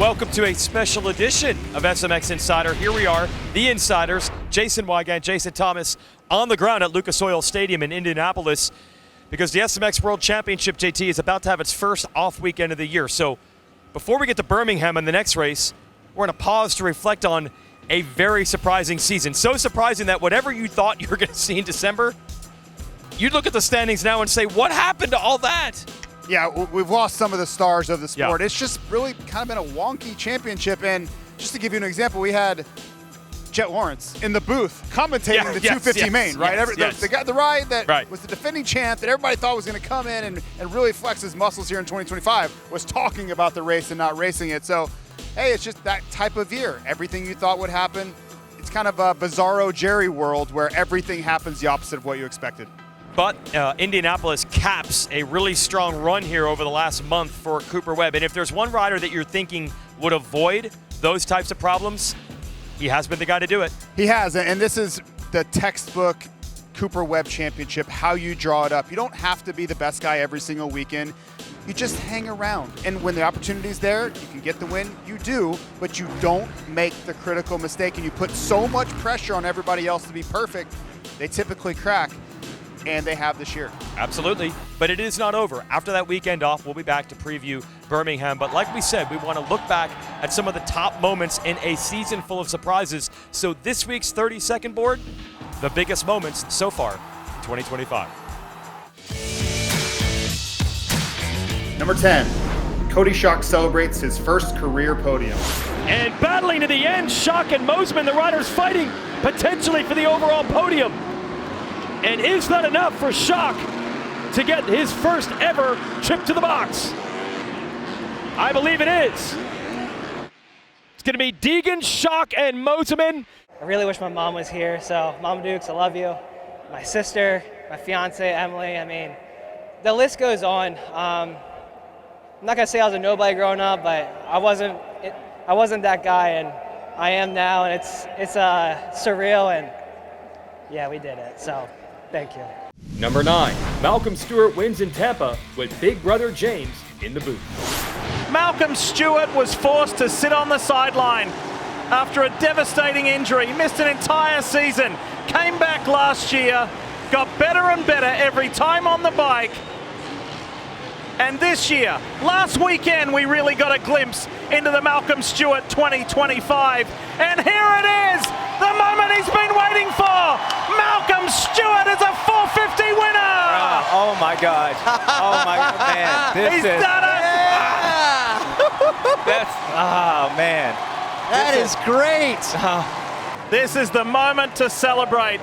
Welcome to a special edition of SMX Insider. Here we are, the Insiders, Jason Wygant, Jason Thomas, on the ground at Lucas Oil Stadium in Indianapolis because the SMX World Championship, JT, is about to have its first off weekend of the year. So before we get to Birmingham in the next race, we're going to pause to reflect on a very surprising season. So surprising that whatever you thought you were going to see in December, you'd look at the standings now and say, what happened to all that? Yeah, we've lost some of the stars of the sport. Yeah. It's just really kind of been a wonky championship. And just to give you an example, we had Jet Lawrence in the booth commentating the 250 main, right? The ride that was the defending champ that everybody thought was going to come in and really flex his muscles here in 2025 was talking about the race and not racing it. So, hey, it's just that type of year. Everything you thought would happen, it's kind of a bizarro Jerry world where everything happens the opposite of what you expected. But Indianapolis caps a really strong run here over the last month for Cooper Webb. And if there's one rider that you're thinking would avoid those types of problems, he has been the guy to do it. He has, and this is the textbook Cooper Webb Championship, how you draw it up. You don't have to be the best guy every single weekend. You just hang around. And when the opportunity's there, you can get the win, you do, but you don't make the critical mistake and you put so much pressure on everybody else to be perfect, they typically crack. And they have this year. Absolutely, but it is not over. After that weekend off, we'll be back to preview Birmingham. But like we said, we want to look back at some of the top moments in a season full of surprises. So this week's 30-second board, the biggest moments so far in 2025. Number 10, Cody Schock celebrates his first career podium. And battling to the end, Schock and Mosiman, the riders fighting potentially for the overall podium. And is that enough for Schock to get his first ever trip to the box? I believe it is. It's going to be Deegan, Schock, and Mosiman. I really wish my mom was here. So, Mama Dukes, I love you. My sister, my fiance, Emily. I mean, the list goes on. I'm not going to say I was a nobody growing up, but I wasn't that guy, and I am now, and it's surreal, and yeah, we did it. So. Thank you. Number 9, Malcolm Stewart wins in Tampa with big brother James in the booth. Malcolm Stewart was forced to sit on the sideline after a devastating injury. He missed an entire season, came back last year, got better and better every time on the bike. And this year, last weekend, we really got a glimpse into the Malcolm Stewart 2025. And here it is, the moment he's been waiting for. Malcolm Stewart is a 450 winner. Oh my God. Oh my man. He's done it. Oh man. That is great. This is the moment to celebrate.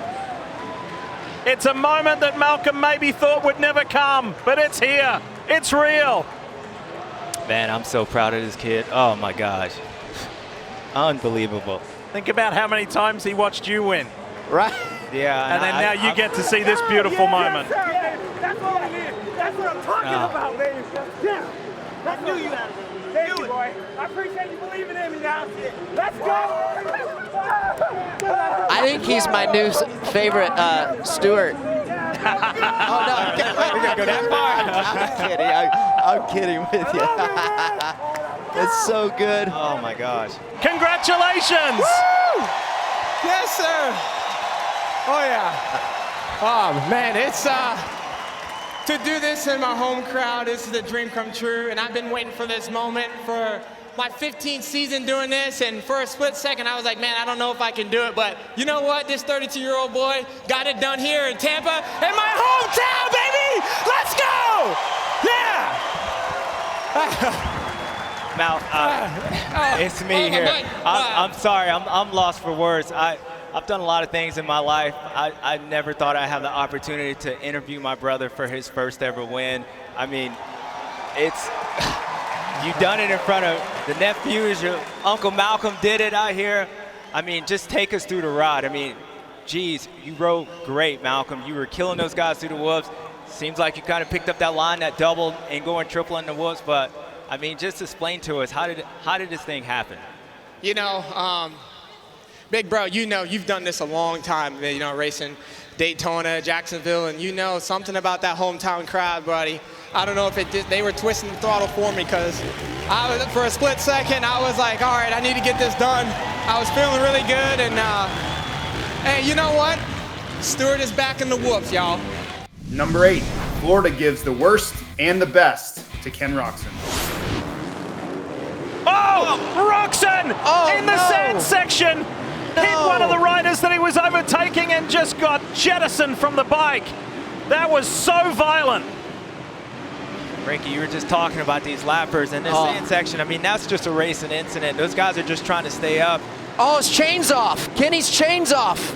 It's a moment that Malcolm maybe thought would never come, but it's here. It's real. Man, I'm so proud of this kid. Oh my gosh. Unbelievable. Think about how many times he watched you win. Right. Yeah. And then now you get to see this beautiful moment. That's what it is. That's what I'm talking about, baby. Yeah. I knew you had it. Thank you, boy. I appreciate you believing in me now. Let's go. I think he's my new favorite Stewart. Oh no, we gotta go that far. I'm kidding with you. It's so good. Oh my gosh. Congratulations. Woo! Yes, sir. Oh yeah. Oh man, it's to do this in my home crowd, this is a dream come true, and I've been waiting for this moment for my 15th season doing this, and for a split second I was like, man, I don't know if I can do it, but you know what? This 32-year-old boy got it done here in Tampa, in my hometown, baby! Let's go! Yeah! Mal, it's me here. I'm sorry, I'm lost for words. I've done a lot of things in my life. I never thought I'd have the opportunity to interview my brother for his first ever win. I mean, it's, you done it in front of the nephews, your Uncle Malcolm did it out here. I mean, just take us through the ride. I mean, geez, you rode great, Malcolm. You were killing those guys through the whoops. Seems like you kind of picked up that line, that double, and going triple in the whoops, but I mean, just explain to us, how did this thing happen? You know, big bro, you know, you've done this a long time, you know, racing Daytona, Jacksonville, and you know something about that hometown crowd, buddy. I don't know if they were twisting the throttle for me, because for a split second, I was like, all right, I need to get this done. I was feeling really good, and hey, you know what? Stewart is back in the whoops, y'all. Number 8, Florida gives the worst and the best to Ken Roczen. Oh, Roczen in the sand section. Hit one of the riders that he was overtaking and just got jettisoned from the bike. That was so violent. Ricky, you were just talking about these lappers in this sand section. I mean, that's just a racing incident. Those guys are just trying to stay up. Oh, his chain's off. Kenny's chain's off.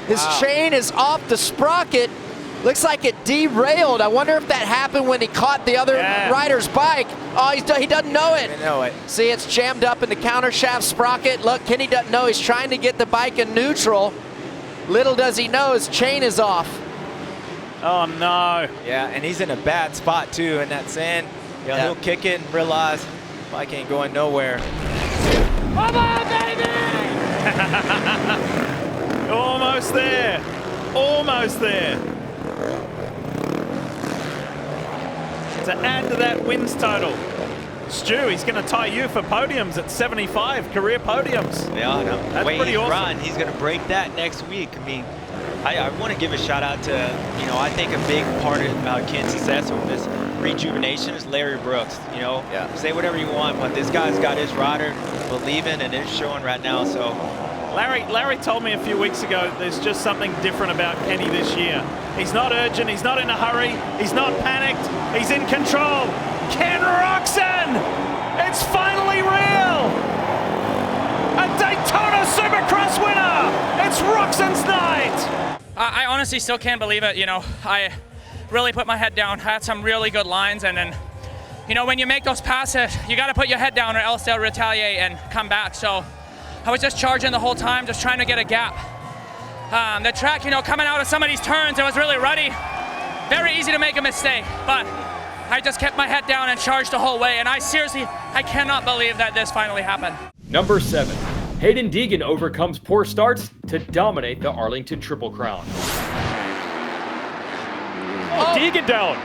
His chain is off the sprocket. Looks like it derailed. I wonder if that happened when he caught the other rider's bike. Oh, he doesn't know it. I know it. See, it's jammed up in the countershaft sprocket. Look, Kenny doesn't know. He's trying to get the bike in neutral. Little does he know his chain is off. Oh, no. Yeah, and he's in a bad spot, too, in that sand. Yeah, he'll kick it and realize bike ain't going nowhere. Come on, baby! Almost there. Almost there. To add to that wins total, Stu, he's going to tie you for podiums at 75 career podiums. Yeah, no. That's pretty awesome. Run, he's going to break that next week. I mean, I want to give a shout out to, you know, I think a big part of Ken's success with this rejuvenation is Larry Brooks. You know, say whatever you want, but this guy's got his rider believing, and it's showing right now. So, Larry told me a few weeks ago there's just something different about Kenny this year. He's not urgent, he's not in a hurry, he's not panicked, he's in control. Ken Roczen! It's finally real! A Daytona Supercross winner! It's Roczen's night! I honestly still can't believe it. You know, I really put my head down, had some really good lines, and then, you know, when you make those passes, you got to put your head down or else they'll retaliate and come back. So I was just charging the whole time, just trying to get a gap. The track, you know, coming out of some of these turns, it was really ruddy. Very easy to make a mistake, but I just kept my head down and charged the whole way, and I cannot believe that this finally happened. Number 7, Hayden Deegan overcomes poor starts to dominate the Arlington Triple Crown. Deegan down.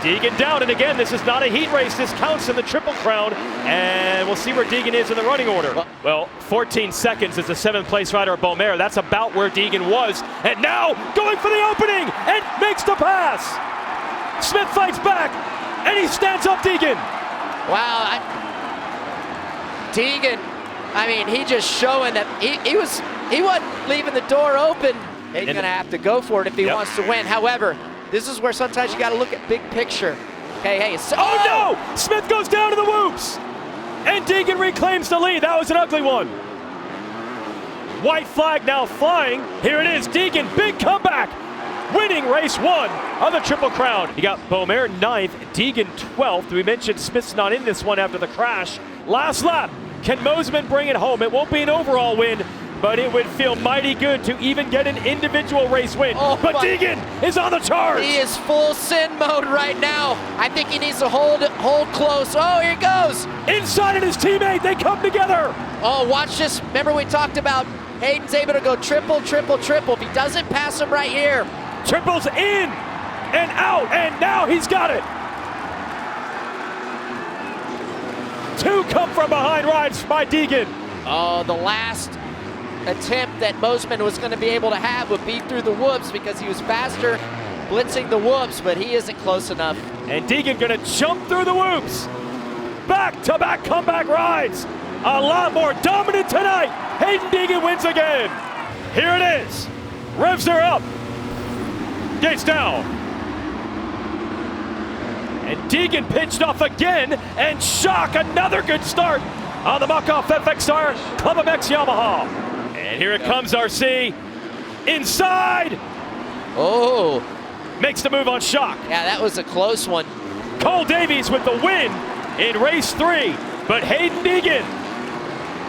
Deegan down, and again, this is not a heat race. This counts in the Triple Crown, and we'll see where Deegan is in the running order. Well, 14 seconds as the 7th place rider of Beaumare. That's about where Deegan was, and now going for the opening, and makes the pass. Smith fights back, and he stands up Deegan. Wow, Deegan, I mean, he just showing that he wasn't leaving the door open. He's going to have to go for it if he wants to win. However, this is where sometimes you got to look at big picture. Hey, oh no! Smith goes down to the whoops, and Deegan reclaims the lead. That was an ugly one. White flag now flying. Here it is, Deegan, big comeback, winning race 1 of the Triple Crown. You got Beaumare 9th, Deegan 12th. We mentioned Smith's not in this one after the crash. Last lap, can Mosman bring it home? It won't be an overall win, but it would feel mighty good to even get an individual race win. But Deegan is on the charge. He is full sin mode right now. I think he needs to hold close. Oh, here he goes. Inside and his teammate, they come together. Oh, watch this. Remember we talked about Hayden's able to go triple, triple, triple. If he doesn't pass him right here. Triples in and out, and now he's got it. 2 come from behind rides by Deegan. Oh, the last attempt that Mosman was going to be able to have would be through the whoops because he was faster blitzing the whoops, but he isn't close enough. And Deegan going to jump through the whoops. Back-to-back comeback rides. A lot more dominant tonight. Hayden Deegan wins again. Here it is. Revs are up. Gates down. And Deegan pitched off again, and shock, another good start on the Muck-Off FXR Club MX Yamaha. And here it comes, RC. Inside. Oh. Makes the move on shock. Yeah, that was a close one. Cole Davies with the win in race 3. But Hayden Deegan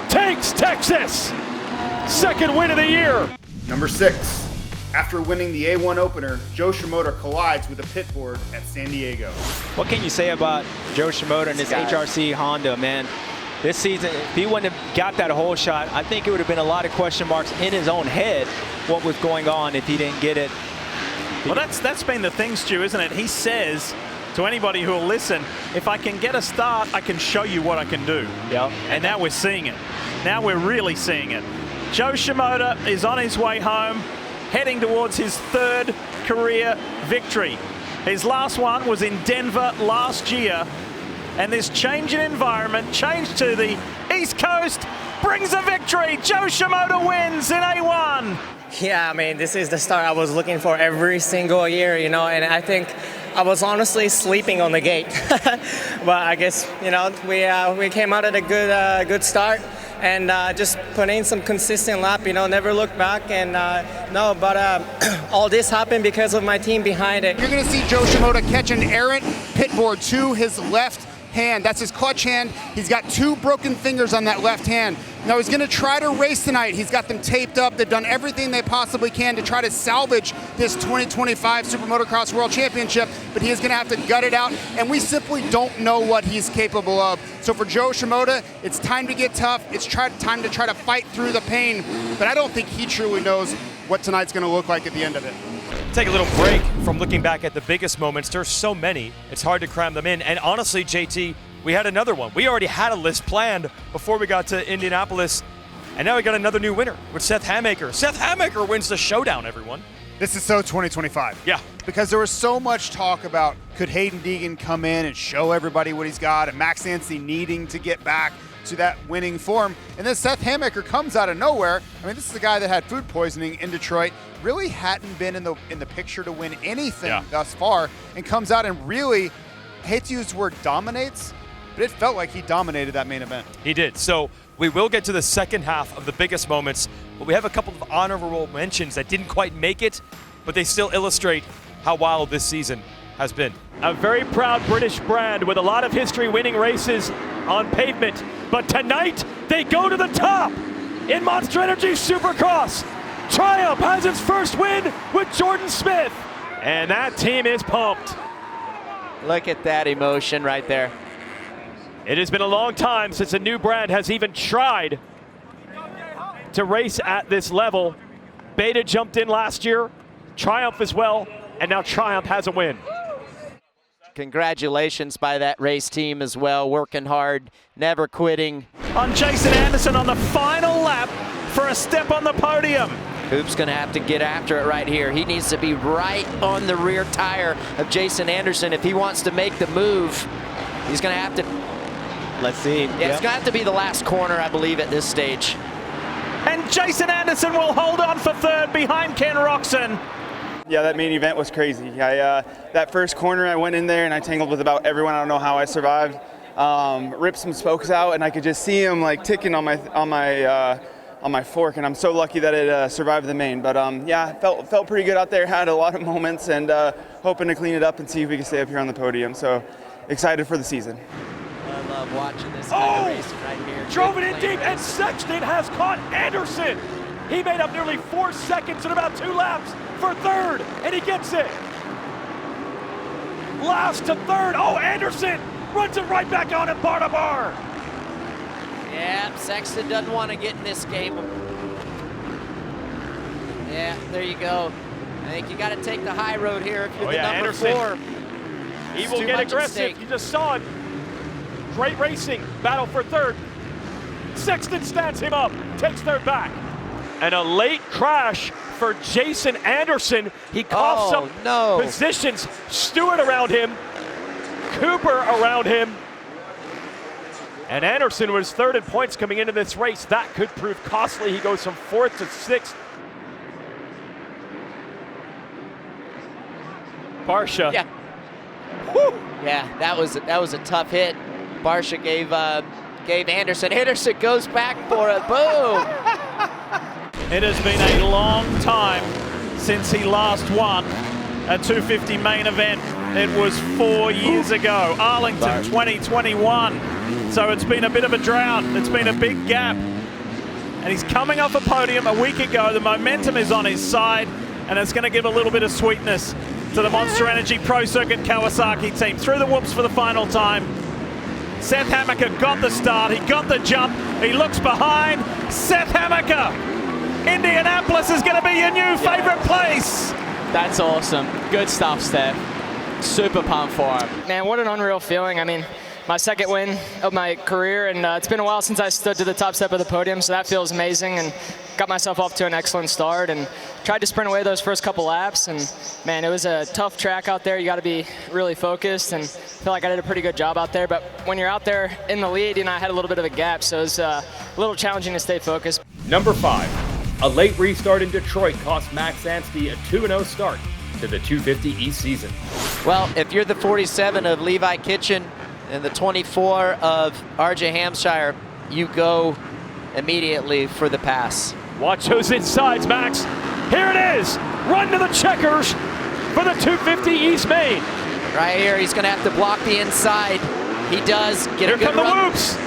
takes Texas. 2nd win of the year. Number 6. After winning the A1 opener, Joe Shimoda collides with a pit board at San Diego. What can you say about Joe Shimoda and his HRC Honda, man? This season, if he wouldn't have got that whole shot, I think it would have been a lot of question marks in his own head what was going on if he didn't get it. Well, that's been the thing, Stu, isn't it? He says to anybody who will listen, if I can get a start, I can show you what I can do. Yep. And now we're seeing it. Now we're really seeing it. Joe Shimoda is on his way home, heading towards his 3rd career victory. His last one was in Denver last year, and this change in environment, change to the East Coast, brings a victory. Joe Shimoda wins in A1. Yeah, I mean, this is the start I was looking for every single year, you know, and I think I was honestly sleeping on the gate. But I guess, you know, we came out at a good start and just put in some consistent lap, you know, never looked back. And all this happened because of my team behind it. You're going to see Joe Shimoda catch an errant pit board to his left hand. That's his clutch hand. He's got 2 broken fingers on that left hand. Now he's going to try to race tonight. He's got them taped up. They've done everything they possibly can to try to salvage this 2025 SuperMotocross World Championship, but he is going to have to gut it out, and we simply don't know what he's capable of. So for Joe Shimoda, it's time to get tough. It's time to try to fight through the pain, but I don't think he truly knows what tonight's going to look like at the end of it. Take a little break from looking back at the biggest moments. There's so many, it's hard to cram them in. And honestly, JT, we had another one. We already had a list planned before we got to Indianapolis, and now we got another new winner with Seth Hammaker. Seth Hammaker wins the showdown, everyone. This is so 2025. Yeah. Because there was so much talk about could Hayden Deegan come in and show everybody what he's got, and Max Yancey needing to get back to that winning form. And then Seth Hammaker comes out of nowhere. I mean, this is a guy that had food poisoning in Detroit, really hadn't been in the picture to win anything thus far, and comes out and really, I hate to use the word dominates, but it felt like he dominated that main event. He did. So we will get to the second half of the biggest moments, but we have a couple of honorable mentions that didn't quite make it, but they still illustrate how wild this season has been. A very proud British brand with a lot of history winning races on pavement, but tonight they go to the top in Monster Energy Supercross. Triumph has its first win with Jordan Smith, and that team is pumped. Look at that emotion right there. It has been a long time since a new brand has even tried to race at this level. Beta jumped in last year, Triumph as well, and now Triumph has a win. Congratulations by that race team as well, working hard, never quitting. On Jason Anderson on the final lap for a step on the podium. Hoop's gonna have to get after it right here. He needs to be right on the rear tire of Jason Anderson if he wants to make the move. He's gonna have to. Let's see. Yeah, it's gonna have to be the last corner, I believe, at this stage. And Jason Anderson will hold on for 3rd behind Ken Roxon. Yeah, that main event was crazy. That first corner, I went in there and I tangled with about everyone. I don't know how I survived. Ripped some spokes out, and I could just see them like ticking on my fork. And I'm so lucky that it survived the main. But yeah, felt pretty good out there. Had a lot of moments, and hoping to clean it up and see if we can stay up here on the podium. So excited for the season. I love watching this kind of racing right here. Drove it in deep, and Sexton has caught Anderson. He made up nearly 4 seconds in about 2 laps for 3rd, and he gets it. Last to 3rd. Oh, Anderson runs it right back on him, bar to bar. Yeah, Sexton doesn't want to get in this game. Yeah, there you go. I think you got to take the high road here if you're the number Anderson. 4. He will get aggressive. You just saw it. Great racing. Battle for 3rd. Sexton stands him up, takes 3rd back. And a late crash for Jason Anderson. He coughs up positions. Stewart around him, Cooper around him. And Anderson was 3rd in points coming into this race. That could prove costly. He goes from 4th to 6th. Barsha. Yeah. Woo. Yeah, that was a tough hit. Barsha gave Anderson. Anderson goes back for it. Boom. It has been a long time since he last won a 250 main event. It was 4 years ago, Arlington 2021. So it's been a bit of a drought. It's been a big gap. And he's coming off a podium a week ago. The momentum is on his side, and it's going to give a little bit of sweetness to the Monster Energy Pro Circuit Kawasaki team. Through the whoops for the final time. Seth Hammaker got the start. He got the jump. He looks behind. Seth Hammaker. Indianapolis is going to be your new favorite place. That's awesome. Good stuff, Steph. Super pumped for him. Man, what an unreal feeling. I mean, my second win of my career, and it's been a while since I stood to the top step of the podium, so that feels amazing, and got myself off to an excellent start and tried to sprint away those first couple laps, and man, it was a tough track out there. You got to be really focused, and I feel like I did a pretty good job out there, but when you're out there in the lead, I had a little bit of a gap, so it was a little challenging to stay focused. Number 5, a late restart in Detroit cost Max Anstie a 2-0 start to the 250 East season. Well, if you're the 47 of Levi Kitchen and the 24 of RJ Hampshire, you go immediately for the pass. Watch those insides, Max. Here it is. Run to the checkers for the 250 East Main. Right here, he's going to have to block the inside. He does get Here a good come the run. whoops.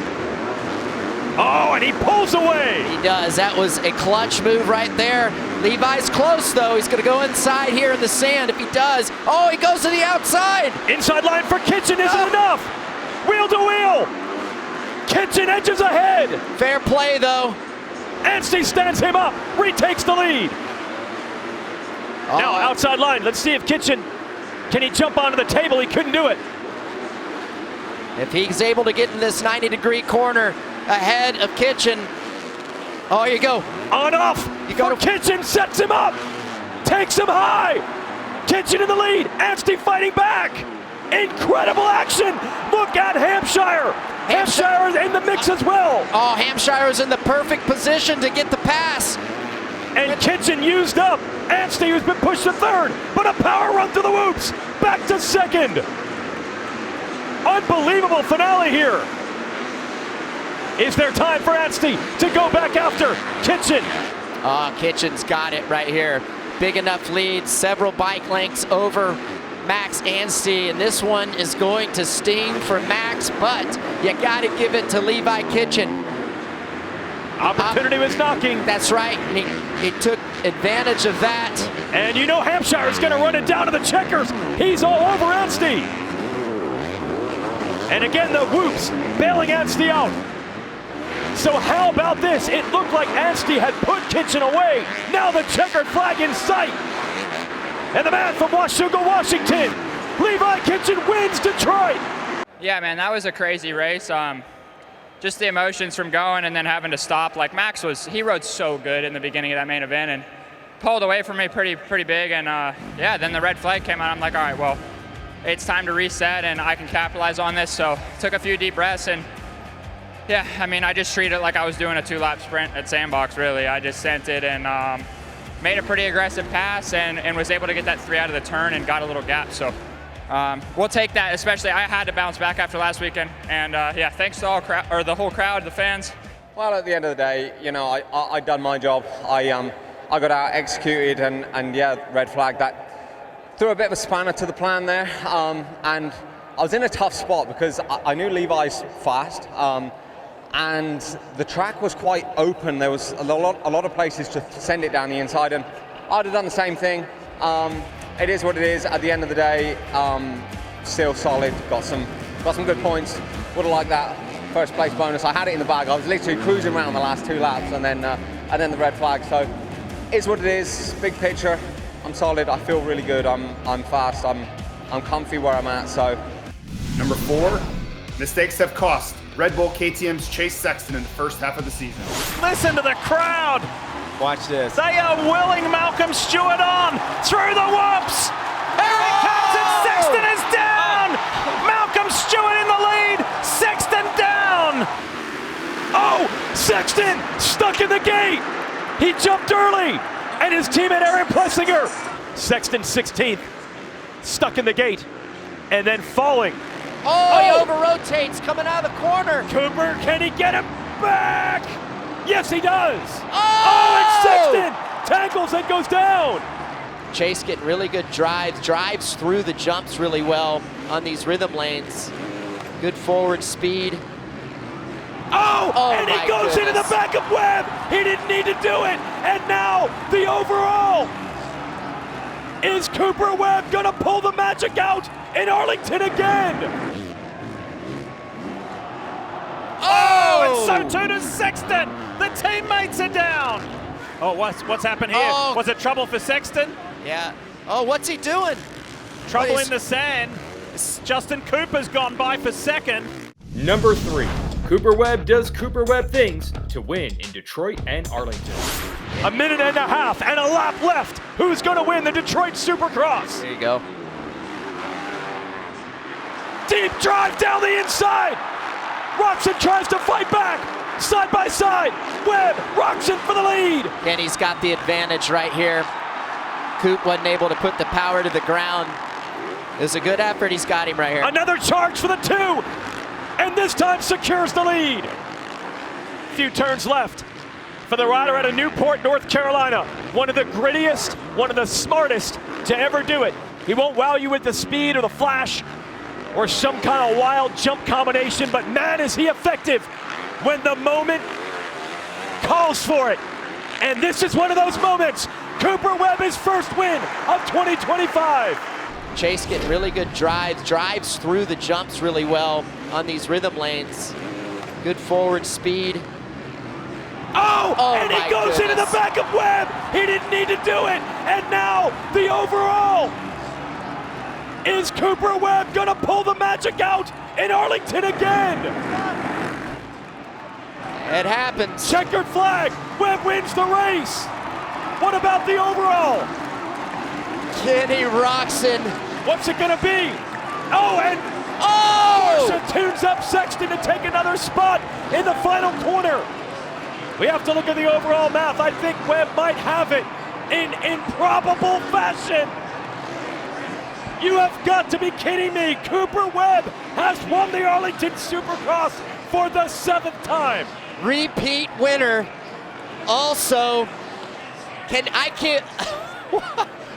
Oh, and he pulls away. He does. That was a clutch move right there. Levi's close, though. He's going to go inside here in the sand. If he does, oh, he goes to the outside. Inside line for Kitchen isn't enough. Wheel to wheel. Kitchen edges ahead. Fair play, though. Anstie stands him up, retakes the lead. Now outside line. Let's see if Kitchen, can he jump onto the table? He couldn't do it. If he's able to get in this 90-degree corner ahead of Kitchen. Oh, here you go. On off. You go to Kitchen, sets him up. Takes him high. Kitchen in the lead. Anstie fighting back. Incredible action. Look at Hampshire. Hampshire is in the mix as well. Oh, Hampshire is in the perfect position to get the pass. And Kitchen used up. Anstie, who's been pushed to third, but a power run to the whoops. Back to second. Unbelievable finale here. Is there time for Anstie to go back after Kitchen? Kitchen's got it right here. Big enough lead, several bike lengths over Max Anstie, and this one is going to sting for Max, but you got to give it to Levi Kitchen. Opportunity was knocking. That's right, and he took advantage of that. And you know Hampshire is going to run it down to the checkers. He's all over Anstie. And again, the whoops, bailing Anstie out. So how about this? It looked like Anstie had put Kitchen away. Now the checkered flag in sight. And the man from Washougal, Washington, Levi Kitchen wins Detroit. Yeah, man, that was a crazy race. Just the emotions from going and then having to stop. Like Max he rode so good in the beginning of that main event and pulled away from me pretty big. And yeah, then the red flag came out. I'm like, all right, well, it's time to reset and I can capitalize on this. So took a few deep breaths and yeah, I mean, I just treated it like I was doing a 2-lap sprint at Sandbox, really. I just sent it and made a pretty aggressive pass and was able to get that 3 out of the turn and got a little gap. So we'll take that, especially I had to bounce back after last weekend. And yeah, thanks to the whole crowd, the fans. Well, at the end of the day, you know, I done my job. I got out executed and yeah, red flag. That threw a bit of a spanner to the plan there. And I was in a tough spot because I knew Levi's fast. And the track was quite open. There was a lot of places to send it down the inside, and I'd have done the same thing. It is what it is. At the end of the day, still solid. Got some good points. Would have liked that first place bonus. I had it in the bag. I was literally cruising around the last 2 laps, and then the red flag. So, is what it is. Big picture. I'm solid. I feel really good. I'm fast. I'm comfy where I'm at. So, number 4, mistakes have cost Red Bull KTM's Chase Sexton in the first half of the season. Listen to the crowd. Watch this. They are willing Malcolm Stewart on through the whoops. Here he comes and Sexton is down. Malcolm Stewart in the lead. Sexton down. Oh, Sexton stuck in the gate. He jumped early. And his teammate Aaron Plessinger. Sexton 16th, stuck in the gate. And then falling. Oh, he over-rotates coming out of the corner. Cooper, can he get him back? Yes, he does. Oh, and Sexton tackles and goes down. Chase getting really good drives through the jumps really well on these rhythm lanes. Good forward speed. Oh and he goes into the back of Webb. He didn't need to do it. And now the overall. Is Cooper Webb gonna pull the magic out in Arlington again? Oh, and so too does Sexton. The teammates are down. Oh, what's happened here? Was it trouble for Sexton? Yeah, Oh, what's he doing? Trouble in the sand. Justin Cooper's gone by for second. Number 3. Cooper Webb does Cooper Webb things to win in Detroit and Arlington. A minute and a half and a lap left. Who's going to win the Detroit Supercross? There you go. Deep drive down the inside. Roczen tries to fight back. Side by side. Webb, Roczen for the lead. And he's got the advantage right here. Coop wasn't able to put the power to the ground. It was a good effort. He's got him right here. Another charge for the 2. And this time secures the lead. Few turns left for the rider out of Newport, North Carolina. One of the grittiest, one of the smartest to ever do it. He won't wow you with the speed or the flash or some kind of wild jump combination, but man, is he effective when the moment calls for it. And this is one of those moments. Cooper Webb, his first win of 2025. Chase getting really good drives through the jumps really well on these rhythm lanes. Good forward speed. Oh, and he goes into the back of Webb. He didn't need to do it. And now the overall. Is Cooper Webb gonna pull the magic out in Arlington again? It happens. Checkered flag. Webb wins the race. What about the overall? Kenny Roczen. What's it gonna be? Oh, and Porsche tunes up Sexton to take another spot in the final corner. We have to look at the overall math. I think Webb might have it in improbable fashion. You have got to be kidding me. Cooper Webb has won the Arlington Supercross for the 7th time. Repeat winner. Also,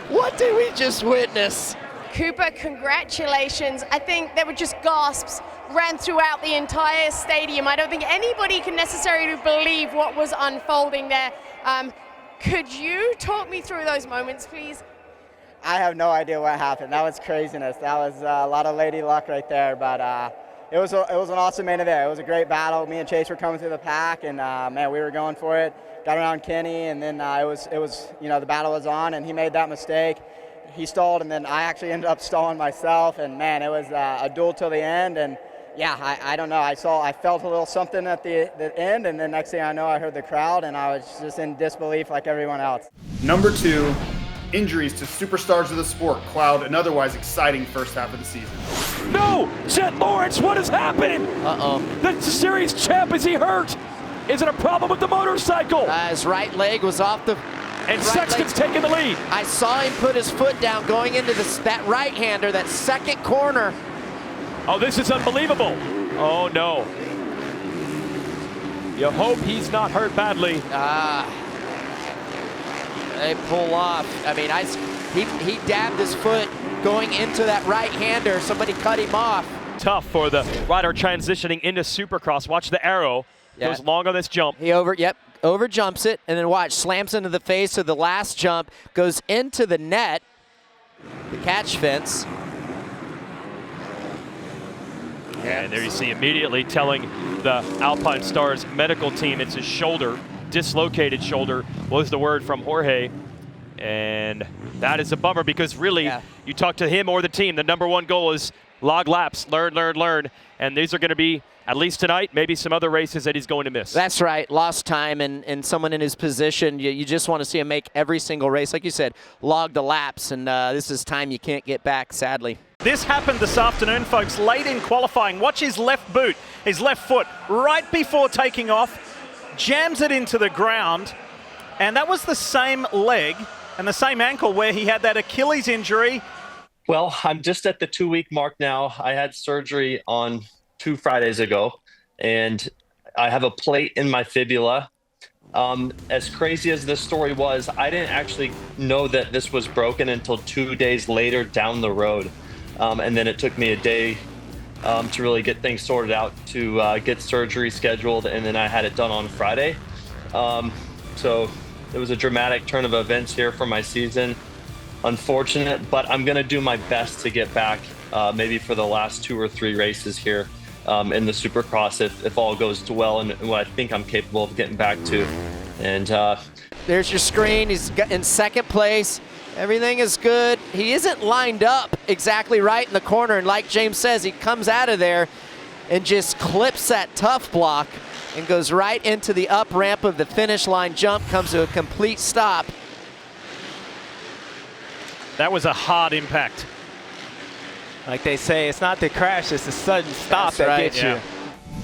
what did we just witness? Cooper, congratulations. I think there were just gasps ran throughout the entire stadium. I don't think anybody can necessarily believe what was unfolding there. Could you talk me through those moments, please? I have no idea what happened. That was craziness. That was a lot of lady luck right there, but it was an awesome main event. It was a great battle. Me and Chase were coming through the pack, and man, we were going for it. Got around Kenny, and then it was the battle was on, and he made that mistake. He stalled, and then I actually ended up stalling myself, and man, it was a duel till the end. And yeah, I don't know. I felt a little something at the end, and then next thing I know, I heard the crowd, and I was just in disbelief like everyone else. Number 2. Injuries to superstars of the sport cloud an otherwise exciting first half of the season. No! Jet Lawrence, what is happening? The series champ, is he hurt? Is it a problem with the motorcycle? His right leg was off the... And Sexton's taking the lead. I saw him put his foot down going into that right-hander, that second corner. Oh, this is unbelievable. Oh, no. You hope he's not hurt badly. They pull off. I mean, he dabbed his foot going into that right-hander. Somebody cut him off. Tough for the rider transitioning into Supercross. Watch the arrow. Yeah. Goes long on this jump. He over jumps it, and then watch, slams into the face of the last jump, goes into the net, the catch fence. And there you see immediately telling the Alpine Stars medical team it's his shoulder. Dislocated shoulder was the word from Jorge, and that is a bummer because really you talk to him or the team, the #1 goal is log laps, learn, and these are going to be, at least tonight, maybe some other races that he's going to miss. That's right, lost time, and someone in his position, you just want to see him make every single race, like you said, log the laps, and this is time you can't get back, sadly. This happened this afternoon, folks, late in qualifying. Watch his left boot, his left foot, right before taking off, jams it into the ground, and that was the same leg and the same ankle where he had that Achilles injury. Well, I'm just at the 2-week mark now. I had surgery on 2 Fridays ago, and I have a plate in my fibula. As crazy as this story was, I didn't actually know that this was broken until 2 days later down the road. And then it took me a day to really get things sorted out, to get surgery scheduled, and then I had it done on Friday. So it was a dramatic turn of events here for my season. Unfortunate, but I'm gonna do my best to get back maybe for the last 2 or 3 races here in the Supercross if all goes well and what I think I'm capable of getting back to. And there's your screen. He's in second place. Everything is good. He isn't lined up exactly right in the corner, and like James says, he comes out of there and just clips that tough block and goes right into the up ramp of the finish line jump, comes to a complete stop. That was a hard impact. Like they say, it's not the crash, it's the sudden stop that gets you.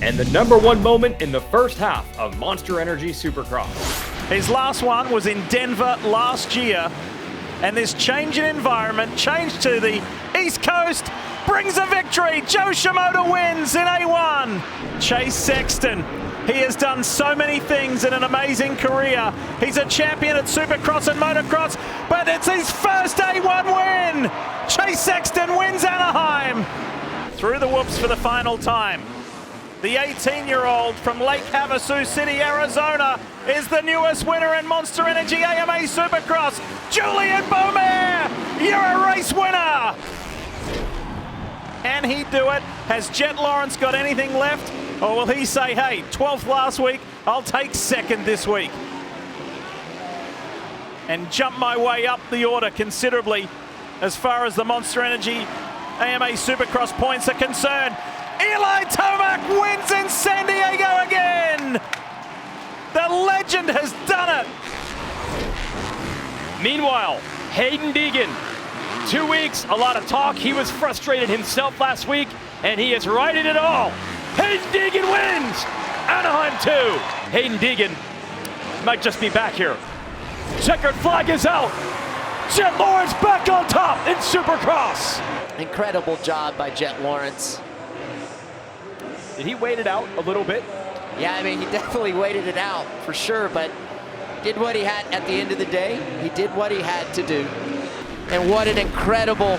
And the #1 moment in the first half of Monster Energy Supercross. His last one was in Denver last year, and this change in environment, change to the East Coast, brings a victory. Joe Shimoda wins in A1. Chase Sexton, he has done so many things in an amazing career. He's a champion at Supercross and Motocross, but it's his first A1 win. Chase Sexton wins Anaheim. Through the whoops for the final time. The 18-year-old from Lake Havasu City, Arizona, is the newest winner in Monster Energy AMA Supercross. Julian Beaumare, you're a race winner. Can he do it? Has Jet Lawrence got anything left? Or will he say, hey, 12th last week, I'll take second this week and jump my way up the order considerably as far as the Monster Energy AMA Supercross points are concerned. Eli Tomac wins in San Diego again. The legend has done it. Meanwhile, Hayden Deegan, 2 weeks, a lot of talk. He was frustrated himself last week, and he has righted it all. Hayden Deegan wins Anaheim 2. Hayden Deegan might just be back here. Checkered flag is out. Jet Lawrence back on top in Supercross. Incredible job by Jet Lawrence. Did he wait it out a little bit? Yeah, I mean, he definitely waited it out for sure, but did what he had at the end of the day. He did what he had to do. And what an incredible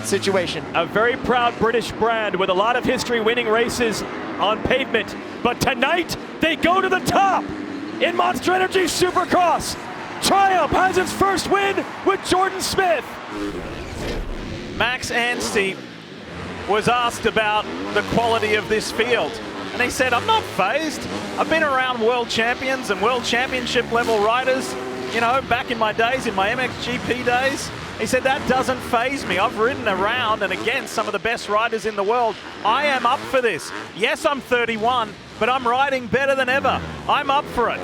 situation. A very proud British brand with a lot of history winning races on pavement. But tonight, they go to the top in Monster Energy Supercross. Triumph has its first win with Jordan Smith. Max Anstey was asked about the quality of this field, and he said, I'm not fazed. I've been around world champions and world championship level riders, you know, back in my days, in my MXGP days. He said, that doesn't faze me. I've ridden around and against some of the best riders in the world. I am up for this. Yes, I'm 31, but I'm riding better than ever. I'm up for it.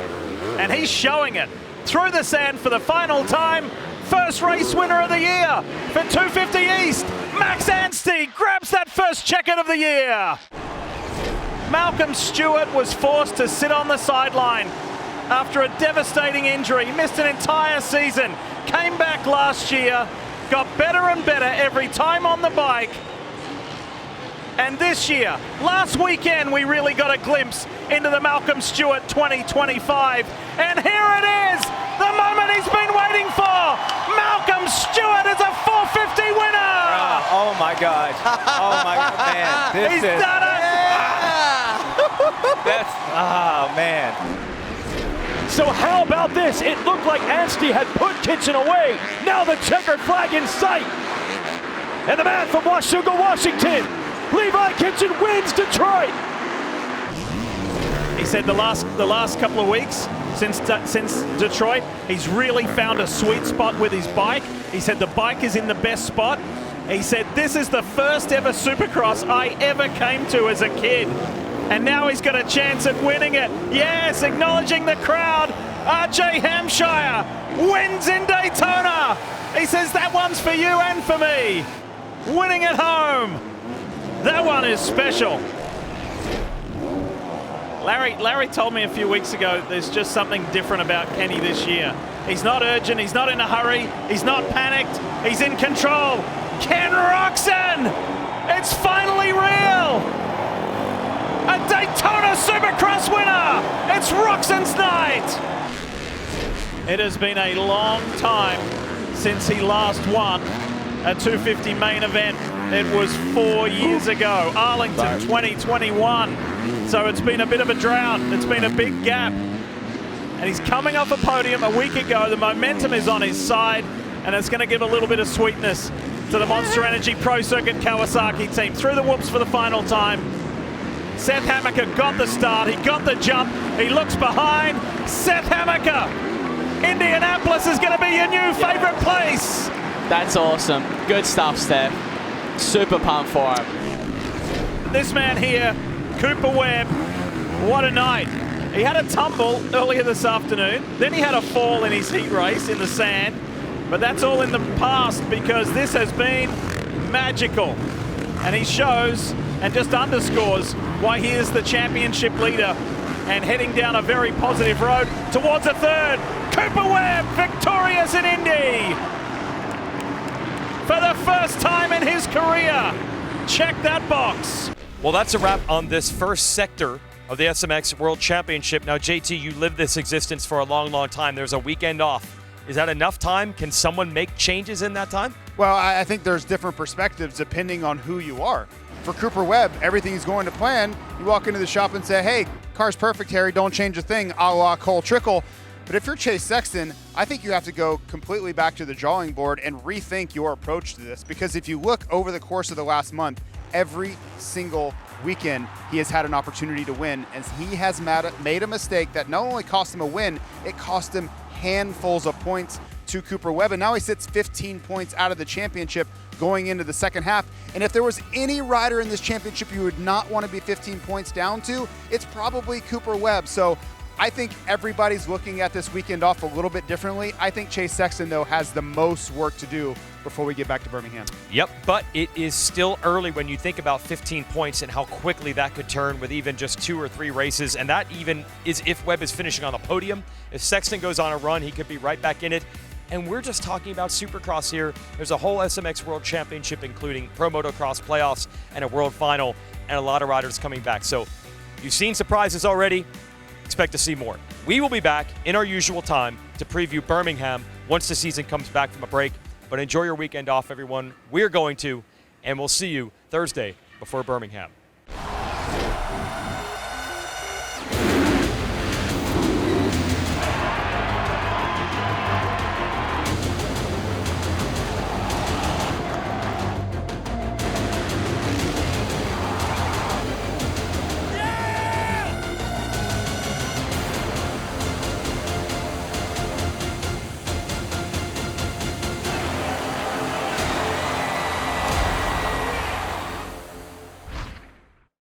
And he's showing it. Through the sand for the final time. First race winner of the year for 250 East. Max Anstey grabs that first checkered of the year. Malcolm Stewart was forced to sit on the sideline after a devastating injury. He missed an entire season. Came back last year. Got better and better every time on the bike. And this year, last weekend, we really got a glimpse into the Malcolm Stewart 2025. And here it is, the moment he's been waiting for. Malcolm Stewart is a 450 winner. Oh my God. Oh my man. He's done it. That's, oh man. So how about this? It looked like Anstey had put Kitchen away. Now the checkered flag in sight. And the man from Washougal, Washington, Levi Kitchen wins Detroit. He said the last couple of weeks since Detroit, he's really found a sweet spot with his bike. He said the bike is in the best spot. He said this is the first ever Supercross I ever came to as a kid. And now he's got a chance at winning it. Yes, acknowledging the crowd. RJ Hampshire wins in Daytona. He says that one's for you and for me. Winning at home. That one is special. Larry told me a few weeks ago there's just something different about Kenny this year. He's not urgent, he's not in a hurry, he's not panicked, he's in control. Ken Roxon! It's finally real! A Daytona Supercross winner! It's Roxon's night! It has been a long time since he last won a 250 main event. It was 4 years ago, Arlington 2021. So it's been a bit of a drought. It's been a big gap. And he's coming off a podium a week ago. The momentum is on his side, and it's going to give a little bit of sweetness to the Monster Energy Pro Circuit Kawasaki team. Through the whoops for the final time. Seth Hammaker got the start. He got the jump. He looks behind. Seth Hammaker Indianapolis is going to be your new favorite place. That's awesome. Good stuff, Steph. Super pumped for him. This man here, Cooper Webb, what a night. He had a tumble earlier this afternoon. Then he had a fall in his heat race in the sand. But that's all in the past because this has been magical. And he shows and just underscores why he is the championship leader and heading down a very positive road towards a third. Cooper Webb victorious in Indy for the first time in his career. Check that box. Well, that's a wrap on this first sector of the SMX World Championship. Now, JT, you lived this existence for a long, long time. There's a weekend off. Is that enough time? Can someone make changes in that time? Well, I think there's different perspectives depending on who you are. For Cooper Webb, everything's going to plan. You walk into the shop and say, hey, car's perfect, Harry, don't change a thing, a la Cole Trickle. But if you're Chase Sexton, I think you have to go completely back to the drawing board and rethink your approach to this. Because if you look over the course of the last month, every single weekend he has had an opportunity to win, and he has made a mistake that not only cost him a win, it cost him handfuls of points to Cooper Webb, and now he sits 15 points out of the championship going into the second half. And if there was any rider in this championship you would not want to be 15 points down to, it's probably Cooper Webb. So I think everybody's looking at this weekend off a little bit differently. I think Chase Sexton, though, has the most work to do before we get back to Birmingham. Yep, but it is still early when you think about 15 points and how quickly that could turn with even just 2 or 3 races, and that even is if Webb is finishing on the podium. If Sexton goes on a run, he could be right back in it. And we're just talking about Supercross here. There's a whole SMX World Championship, including Pro Motocross playoffs and a World Final, and a lot of riders coming back. So you've seen surprises already. Expect to see more. We will be back in our usual time to preview Birmingham once the season comes back from a break. But enjoy your weekend off, everyone. We're going to, and we'll see you Thursday before Birmingham.